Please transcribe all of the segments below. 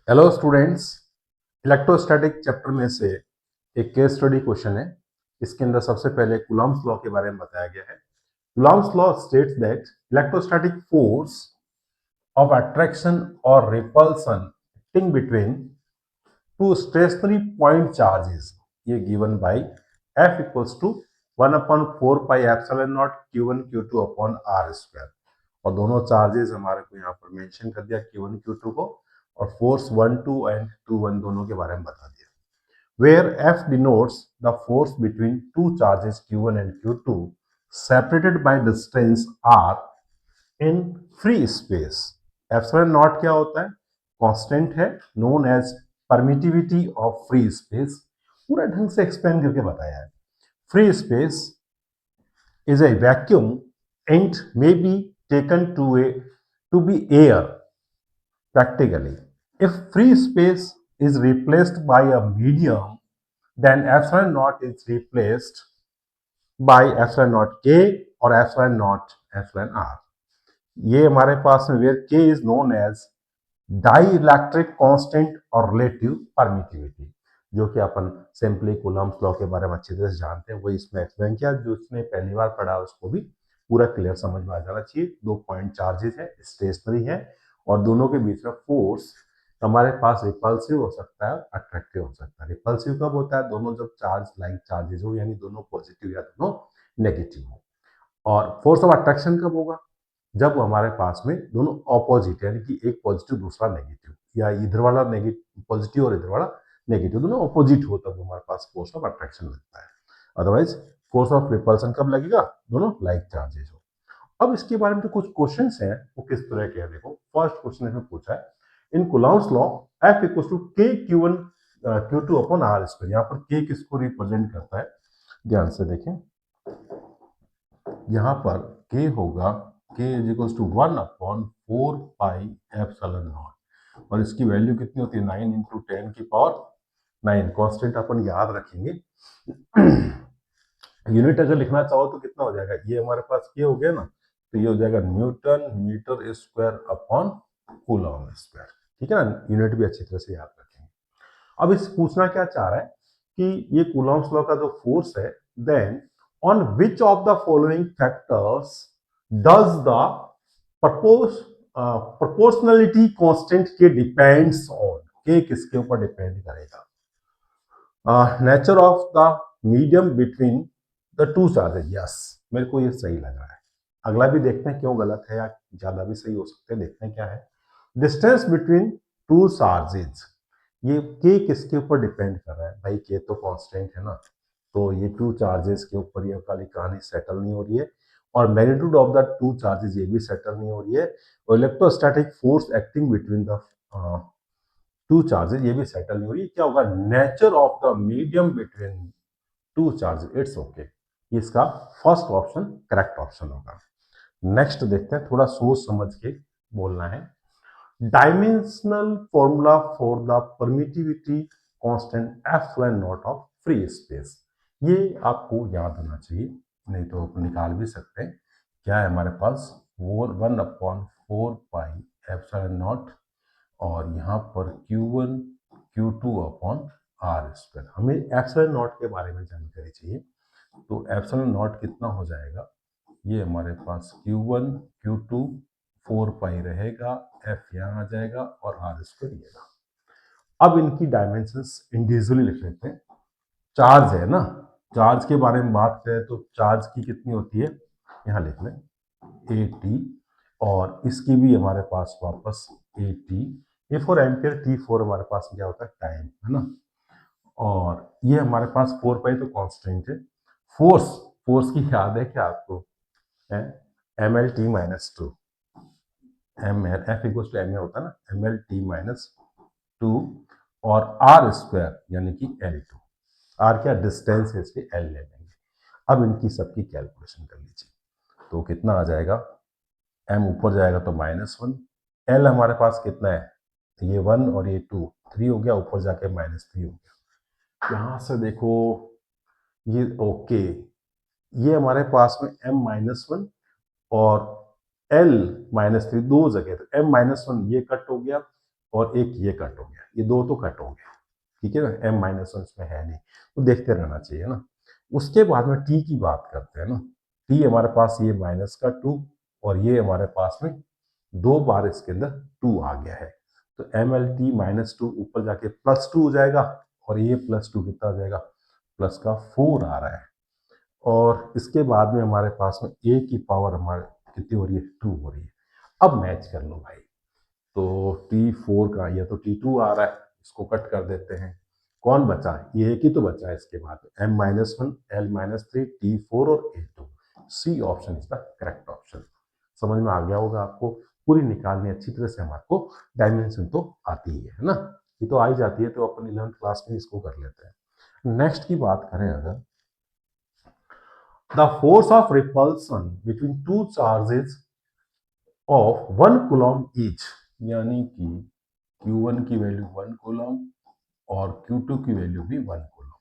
Hello students, electrostatic chapter में से एक केस स्टडी क्वेश्चन है। इसके अंदर सबसे पहले कूलॉम्स लॉ के बारे में बताया गया है। Coulomb's law states that electrostatic force of attraction और repulsion acting between two stationary point charges ये given by F equals to 1/4 pi epsilon naught Q1 Q2 upon R square. और दोनों चार्जेस हमारे को यहाँ पर मेंशन कर दिया, Q1 Q2 को, और फोर्स 1 2 एंड 2 1 दोनों के बारे में बता दिया। Where F denotes the force between two charges Q1 and Q2 separated by distance R in free space। Epsilon naught क्या होता है? कांस्टेंट है, known as permittivity of free space. पूरा ढंग से एक्सप्लेन करके बताया है। Free space is a vacuum and may be taken to be air practically. If free space is replaced by a medium, then epsilon naught is replaced by epsilon naught k or epsilon naught epsilon r। ये हमारे पास में where k is known as dielectric constant और relative permittivity, जो कि अपन simply Coulomb's law के बारे में अच्छी तरह से जानते हैं, वही इसमें एक्सप्लेन किया। जो उसने पहली बार पढ़ा उसको भी पूरा क्लियर समझ में आ जाना चाहिए। 2 पॉइंट चार्जेस है, स्टेशनरी है, और दोनों के बीच में फोर्स हमारे पास रिपल्सिव हो सकता है, अट्रैक्टिव हो सकता है। रिपल्सिव कब होता है? दोनों जब चार्ज लाइक चार्जेस हो, यानी दोनों पॉजिटिव या दोनों नेगेटिव हो। और फोर्स ऑफ अट्रैक्शन कब होगा? जब हमारे पास में दोनों ऑपोजिट, यानी कि एक पॉजिटिव दूसरा नेगेटिव, या इधर वाला नेगेटिव पॉजिटिव और इधर वाला नेगेटिव, दोनों ऑपोजिट हो, तब हमारे पास फोर्स ऑफ अट्रैक्शन लगता है। अदरवाइज फोर्स ऑफ रिपल्सन कब लगेगा? दोनों लाइक चार्जेस हो। अब इसके बारे में जो कुछ क्वेश्चंस हैं वो किस तरह के हैं, देखो। फर्स्ट क्वेश्चन इसमें पूछा है, in Coulomb's law F equals to K Q1 Q2 upon R square. यहाँ पर K किसको रिप्रेजेंट करता है? ध्यान से देखें, यहाँ पर K होगा K is equals to 1/4 pi epsilon naught, और इसकी वैल्यू कितनी होती है? 9 इंटू 10 की पावर 9। कॉन्स्टेंट अपन याद रखेंगे। यूनिट अगर लिखना चाहो तो कितना हो जाएगा? ये हमारे पास K हो गया ना, तो ये हो जाएगा newton metre square upon coulomb square. ठीक है ना, यूनिट भी अच्छी तरह से याद रखेंगे। अब इस पूछना क्या चाह रहा है कि ये कूलॉम्स लॉ का जो फोर्स है, then on which of the following factors does the proportionality constant K depends on. K किसके ऊपर डिपेंड करेगा? Nature of the medium between the two charges. Yes, मेरे को ये सही लग रहा है। अगला भी देखते हैं क्यों गलत है, या ज्यादा भी सही हो सकते हैं। देखते हैं क्या है। डिस्टेंस बिटवीन टू चार्जेस, ये के किसके ऊपर डिपेंड कर रहा है? भाई के तो कांस्टेंट है ना, तो ये टू चार्जेस के ऊपर ये वाली कहानी सेटल नहीं हो रही है। और magnitude of the two charges ये भी सेटल नहीं हो रही है। और electrostatic force acting between the two charges ये भी सेटल नहीं हो रही है। क्या होगा? Nature of the medium between two charges. It's okay, इसका फर्स्ट ऑप्शन करेक्ट ऑप्शन होगा। नेक्स्ट देखते हैं, थोड़ा सोच समझ के बोलना है। Dimensional formula for the permittivity constant epsilon not of free space, ये आपको याद होना चाहिए, नहीं तो आप निकाल भी सकते हैं। क्या है हमारे पास? 1/4 पाई एप्सिलॉन नॉट, और यहाँ पर Q1 Q2 upon R square. हमें एप्सिलॉन नॉट के बारे में जानकारी चाहिए, तो एप्सिलॉन नॉट कितना हो जाएगा? ये हमारे पास Q1 Q2 4 पाई रहेगा, F यहाँ आ जाएगा, और R स्क्वायर ये रहा। अब इनकी डायमेंशंस इंडिविजुअली लिख लेते हैं। चार्ज है ना, चार्ज के बारे में बात करें तो चार्ज की कितनी होती है? यहाँ लिख लें AT, और इसकी भी हमारे पास वापस AT। A for ampere, T4 हमारे पास क्या होता है? टाइम, है ना। और ये हमारे पास 4 पाई तो कांस्टेंट है। फोर्स, फोर्स की याद है क्या आपको? है ML T-2। M L F equal to M A होता है ना, ML T-2, और R स्क्वायर यानी कि L2। R क्या डिस्टेंस है, इसलिए L ले लेंगे। अब इनकी सबकी कैलकुलेशन कर लीजिए, तो कितना आ जाएगा? M ऊपर जाएगा तो -1, L हमारे पास कितना है? ये 1 और ये 2, 3 हो गया, ऊपर जाके -3 हो गया। यहाँ से देखो ये ओके, ये हमारे पास में M-1 और L-3 दो जगह, तो M-1 ये कट हो गया, और एक ये कट हो गया, ये दो तो कट हो गया, ठीक है ना, m-1 इसमें है नहीं, तो देखते रहना चाहिए ना। उसके बाद में t की बात करते हैं ना, t हमारे पास ये माइनस का 2 और ये हमारे पास में 2 बार इसके अंदर 2 आ गया है, तो mlt-2 ऊपर जाके +2 हो जाएगा और ये +2 कितना आ जाएगा, प्लस का 4 आ रहा है। और इसके बाद में हमारे पास में a की पावर हमारे कितनी हो रही है, 2 हो रही है। अब मैच कर लो भाई, तो T4 का ये तो T2 आ रहा है, इसको कट कर देते हैं, कौन बचा, ये एक ही तो बचा है इसके बाद, m-1 l-3 T4 और a2, C option is the correct option. समझ में आ गया होगा आपको, पूरी निकालनी अच्छी तरह से हमारे को, डायमेंशन तो आती ही है ना, ये तो आ ही जाती है, तो अपन 11th क्लास में इसको कर लेते हैं। नेक्स्ट की बात करें अगर, the force of repulsion between two charges of 1 coulomb each, यानी कि Q1 की वैल्यू 1 कूलम और Q2 की वैल्यू भी 1 कूलम,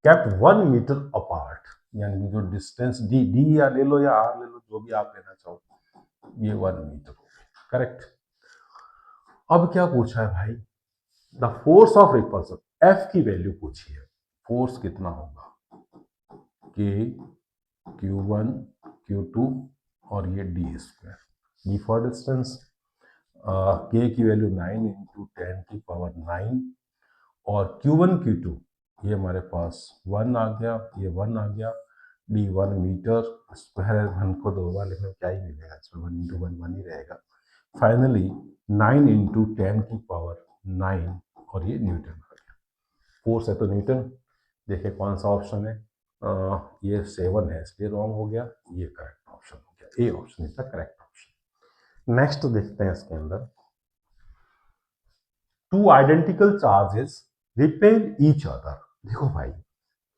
केप्ट 1 मीटर अपार्ट, यानी कि जो डिस्टेंस डी या ले लो या आर ले लो, जो भी आप लेना चाहो, ये 1 मीटर हो गया, करेक्ट। अब क्या पूछा है भाई, the force of repulsion, F की वैल्यू पूछी है, फोर्स कितना होगा, के Q1 Q2 और ये D square, D for distance, के की वैल्यू 9 इंटू 10 की पावर 9 और Q1 Q2 ये हमारे पास 1 आ गया, ये 1 आ गया, डी 1 मीटर स्क्वायर है, 1 को 2 बार लिखने में क्या ही मिलेगा, इसमें 1 इंटू 1 1 ही रहेगा। फाइनली 9 इंटू 10 की पावर 9 और ये न्यूटन आ गया, फोर्स है तो न्यूटन। देखिए कौन सा ऑप्शन है, ये 7 है, इसलिए रॉन्ग हो गया, ये करेक्ट ऑप्शन हो गया, ए option is the correct option. Next देखते हैं इसके अंदर, two identical charges repel each other. देखो भाई,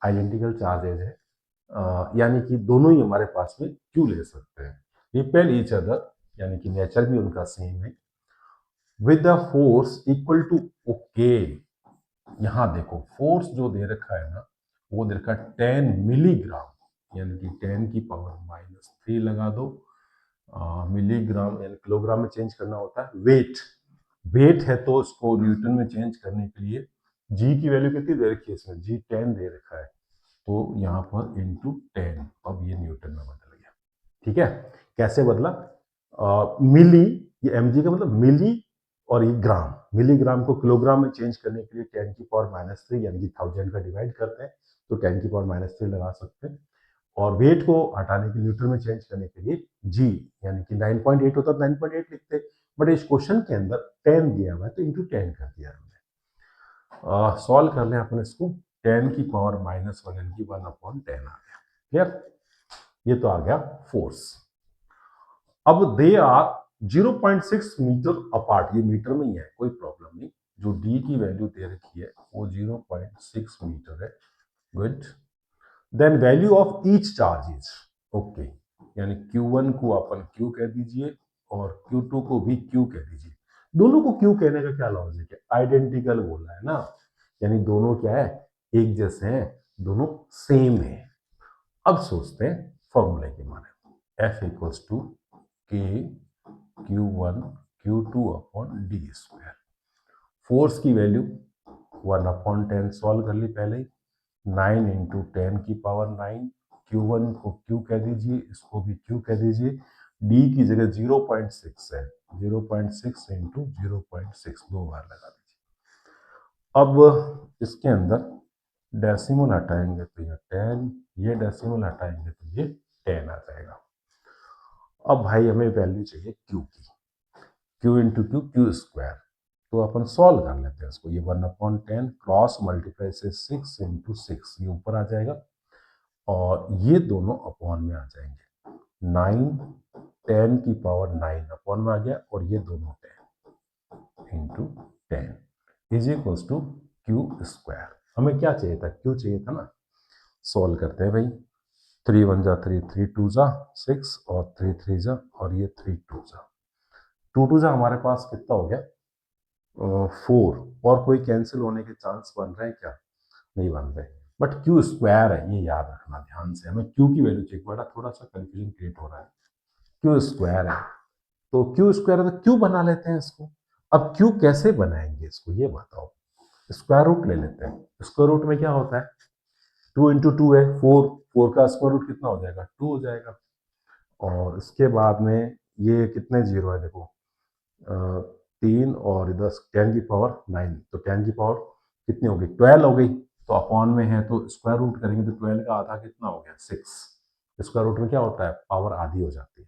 आइडेंटिकल चार्जेस है, यानी कि दोनों ही हमारे पास में क्यों ले सकते हैं, रिपेल ईच अदर यानी कि नेचर भी उनका सेम है, with the force equal to, okay, यहां देखो फोर्स जो दे रखा है ना, वो दे रखा है 10 मिलीग्राम, यानी कि 10 की पावर -3 लगा दो, मिलीग्राम यानी किलोग्राम में चेंज करना होता है, वेट, वेट है तो उसको न्यूटन में चेंज करने के लिए जी की वैल्यू कितनी दे रखी है इसमें, जी 10 दे रखा है, तो यहाँ पर इंटू 10, अब ये न्यूटन में बदल गया, ठीक है। कैसे बदला, मिली, ये mg का मतलब मिली और ये ग्राम, मिलीग्राम को किलोग्राम में चेंज करने के लिए 10 की पावर -3 यानी कि 1000 का डिवाइड करते हैं, तो 10 की पावर -3 लगा सकते हैं, और वेट को हटाने के न्यूटन में चेंज करने के लिए जी यानी कि 9.8 होता तो 9.8 लिखते, बट इस क्वेश्चन के अंदर 10 दिया हुआ है तो इंटू 10 कर दिया हमने। सॉल्व कर लें अपन इसको, 10 की पावर -1 यानी कि 1/10 आ गया, क्लियर, ये तो आ गया फोर्स। अब दे आर 0.6 मीटर अपार्ट, ये मीटर में ही है, कोई प्रॉब्लम नहीं, जो डी की वैल्यू दे रखी है वो 0.6 मीटर है, good. Then value of each charge is, okay, यानी Q1 को अपन Q कह दीजिए और Q2 को भी Q कह दीजिए, दोनों को Q कहने का क्या लॉजिक है, आइडेंटिकल बोला है ना, यानी दोनों क्या है, एक जैसे हैं, दोनों सेम है। अब सोचते हैं फॉर्मूले के बारे में, F इक्वल्स टू के Q1 Q2 upon D square, force की वैल्यू 1/10 सॉल्व कर ली पहले ही, 9 इंटू 10 की पावर 9, Q1 को Q कह दीजिए, इसको भी Q कह दीजिए, D की जगह 0.6 है, 0.6 इंटू 0.6 दो बार लगा दीजिए। अब इसके अंदर डेसिमल हटाएंगे तो ये 10, ये डेसिमल हटाएंगे तो ये 10 आ जाएगा। अब भाई हमें वैल्यू चाहिए Q की, Q इंटू Q स्क्वायर, तो अपन सॉल्व कर लेते हैं इसको, ये 1/10 क्रॉस मल्टीप्लाई से 6 इंटू 6 ये ऊपर आ जाएगा और ये दोनों अपॉन में आ जाएंगे, 9 10 की पावर 9 अपॉन में आ गया और ये दोनों 10 into 10 is equals to Q square. हमें क्या चाहिए था, Q चाहिए था ना, सॉल्व करते हैं भाई, 3 1 जा 3, 3 2 जा 6 और 3 3 जा और ये 3 2 जा, 2 2 जा हमारे पास कितना हो गया, 4, और कोई कैंसिल होने के चांस बन रहे हैं क्या, नहीं बन रहे, बट Q स्क्वायर है, ये याद रखना ध्यान से, हमें Q की वैल्यू चेक, बड़ा थोड़ा सा कंफ्यूजन क्रिएट हो रहा है, Q स्क्वायर है, तो Q स्क्वायर है तो Q बना लेते हैं इसको, अब क्यू कैसे बनाएंगे इसको ये बताओ। स्क्वायर रूट ले लेते हैं। स्क्वायर रूट में क्या होता है, 2 × 2 है 4, 4 का स्क्वायर रूट कितना हो जाएगा 2 हो जाएगा। और इसके बाद में ये कितने जीरो है देखो, 3 और इधर 10⁻9, तो 10 कितनी हो गई 12 हो गई। तो अपॉन में है तो स्क्वायर रूट करेंगे तो 12 का आधा कितना हो गया 6। स्क्वायर रूट में क्या होता है पावर आधी हो जाती है,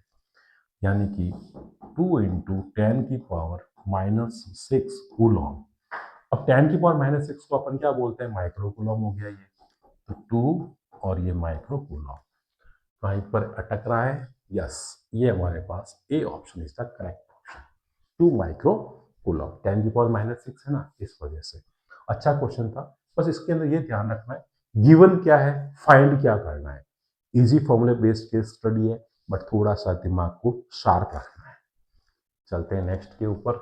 यानी कि 2 × 10⁻⁻6 कूलॉम। अब 10⁻⁻6 को अपन क्या बोलते हैं माइक्रो कूलॉम हो गया ये, तो 2 और ये माइक्रो कूलॉम कहीं पर अटक रहा है। यस, ये हमारे पास A option is the correct option, 2 micro coulomb. 10⁻⁻6 है ना, इस वजह से। अच्छा क्वेश्चन था, बस इसके अंदर ये ध्यान रखना है गिवन क्या है, फाइंड क्या करना है। इजी फॉर्मूले बेस्ड केस स्टडी है, बट थोड़ा सा दिमाग को शार्प रखना है। चलते हैं नेक्स्ट के ऊपर।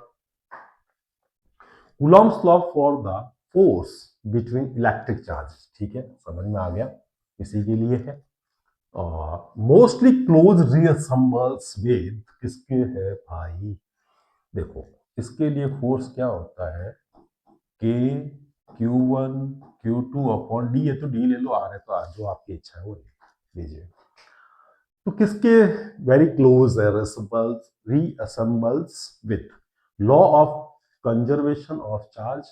Coulomb's law for the force between electric charges, ठीक है समझ में आ गया, इसी के लिए है। मोस्टली क्लोज रीअसेंबल्स विद किसके है भाई, देखो इसके लिए फोर्स क्या होता है के Q1 Q2 अपॉन डी है, तो डी ले लो, आर है तो आर, जो आपकी इच्छा है वो ले लीजिए। तो किसके वेरी क्लोज है, resembles with law of conservation of charge,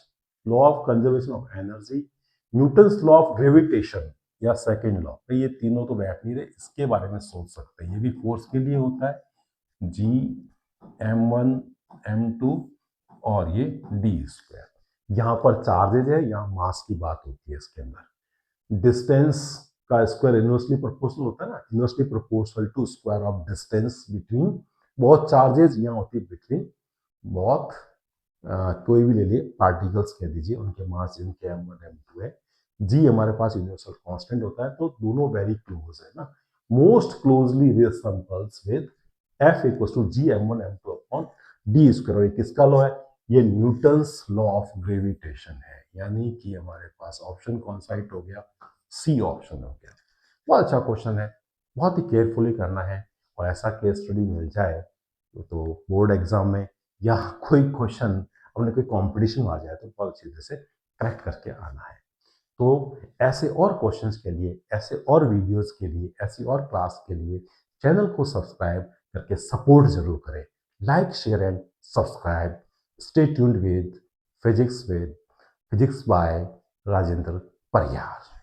law of conservation of energy, Newton's law of gravitation या सेकेंड लॉ। तो ये तीनों तो बैठ नहीं रहे, इसके बारे में सोच सकते हैं। ये भी फोर्स के लिए होता है, जी M1 M2 और ये डी स्क्वायर। यहाँ पर चार्जेज है, यहाँ मास की बात होती है इसके अंदर। डिस्टेंस का स्क्वायर इनवर्सली प्रोपोर्शनल होता है ना, inversely proportional to square of distance between बहुत चार्जेस, यहाँ होती है बिटवीन बहुत कोई भी ले लिए पार्टिकल्स कह दीजिए, उनके मास जिनके M1 M2 है। जी हमारे पास यूनिवर्सल कांस्टेंट होता है, तो दोनों वेरी क्लोज है ना। Most closely resembles with F equals to G M1 M2 upon D square. और ये किसका लॉ है, ये न्यूटन्स लॉ ऑफ ग्रेविटेशन है, यानी कि हमारे पास ऑप्शन कौन सा हिट हो गया, सी ऑप्शन हो गया। बहुत अच्छा क्वेश्चन है, बहुत ही केयरफुली करना है, और ऐसा केस स्टडी मिल जाए तो बोर्ड एग्जाम में या कोई क्वेश्चन अपने कोई कंपटीशन आ जाए तो बहुत अच्छी तरह से क्रैक करके आना है। तो ऐसे और क्वेश्चंस के लिए, ऐसे और वीडियोस के लिए, ऐसी और क्लास के लिए चैनल को सब्सक्राइब करके सपोर्ट जरूर करें। Like share and subscribe. Stay tuned with physics bye Rajendra Pariyar.